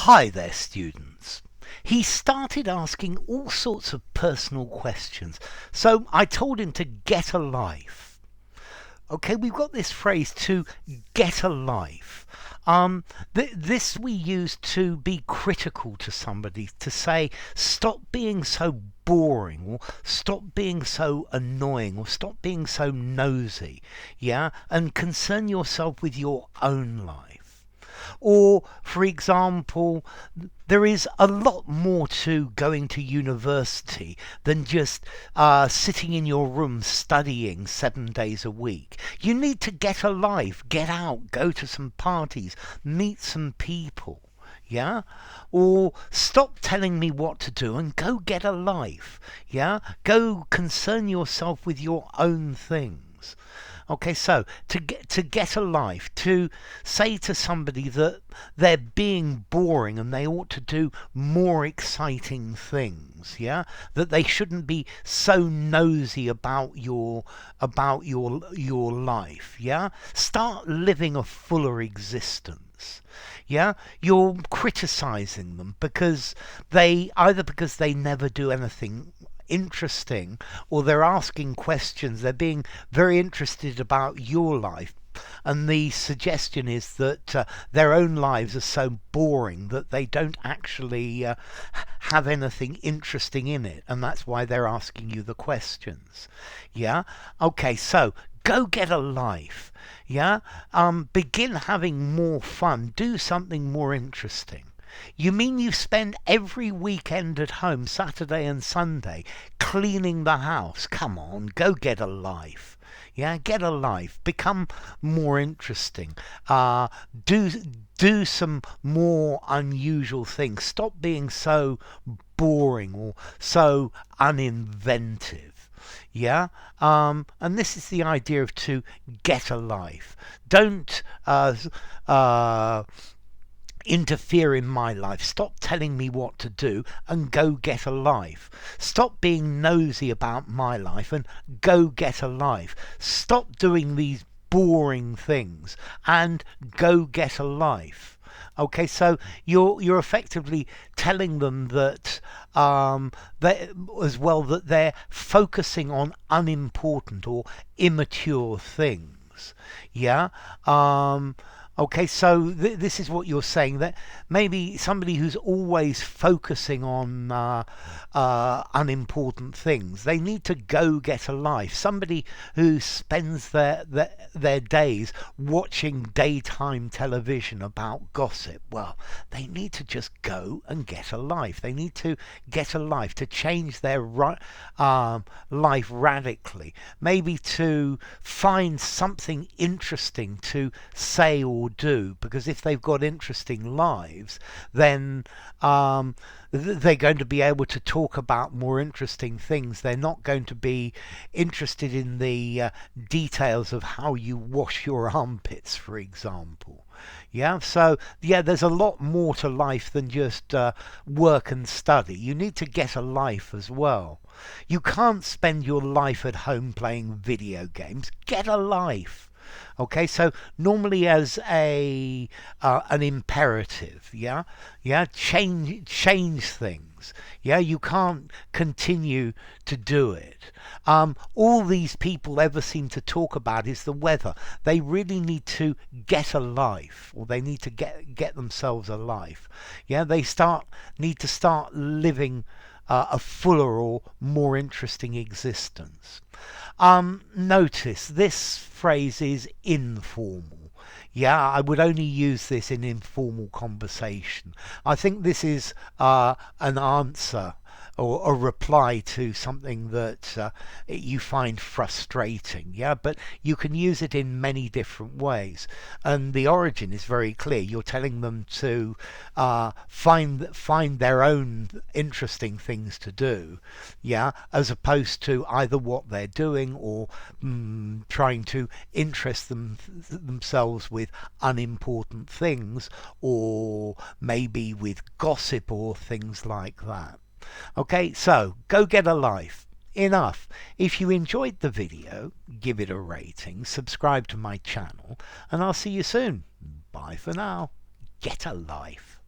Hi there, students. He started asking all sorts of personal questions, so I told him to get a life. Okay, we've got this phrase to get a life. This we use to be critical to somebody, to say, stop being so boring, or stop being so annoying, or stop being so nosy, yeah, and concern yourself with your own life. Or, for example, there is a lot more to going to university than just sitting in your room studying 7 days a week. You need to get a life, get out, go to some parties, meet some people. Yeah? Or stop telling me what to do and go get a life. Yeah? Go concern yourself with your own things. Okay, so to get a life, to say to somebody that they're being boring and they ought to do more exciting things, yeah, that they shouldn't be so nosy about your life, yeah. Start living a fuller existence. Yeah, you're criticizing them because they never do anything interesting, or they're asking questions, they're being very interested about your life, and the suggestion is that their own lives are so boring that they don't actually have anything interesting in it, and that's why they're asking you the questions. Yeah, okay, so go get a life. Yeah, begin having more fun, do something more interesting. You mean you spend every weekend at home, Saturday and Sunday, cleaning the house? Come on, go get a life. Yeah, get a life. Become more interesting. Do some more unusual things. Stop being so boring or so uninventive. Yeah, and this is the idea of to get a life. Don't interfere in my life. Stop telling me what to do and go get a life. Stop being nosy about my life and go get a life. Stop doing these boring things and go get a life. Okay, so you're effectively telling them that that they're focusing on unimportant or immature things. Yeah. Okay, so this is what you're saying, that maybe somebody who's always focusing on unimportant things, they need to go get a life. Somebody who spends their days watching daytime television about gossip, well, they need to just go and get a life. They need to get a life, to change their life radically. Maybe to find something interesting to say or do, because if they've got interesting lives, then they're going to be able to talk about more interesting things. They're not going to be interested in the details of how you wash your armpits, for example. Yeah, so yeah, there's a lot more to life than just work and study. You need to get a life as well. You can't spend your life at home playing video games. Get a life. Okay, so normally as an imperative, yeah, change things. Yeah, you can't continue to do it. All these people ever seem to talk about is the weather. They really need to get a life, or they need to get themselves a life. Yeah, they need to start living a fuller or more interesting existence. Notice this phrase is informal. Yeah, I would only use this in informal conversation. I think this is an answer or a reply to something that you find frustrating. Yeah, but you can use it in many different ways, and the origin is very clear. You're telling them to find their own interesting things to do, yeah, as opposed to either what they're doing or trying to interest themselves with unimportant things, or maybe with gossip or things like that. Okay, so go get a life. Enough. If you enjoyed the video, give it a rating, subscribe to my channel, and I'll see you soon. Bye for now. Get a life.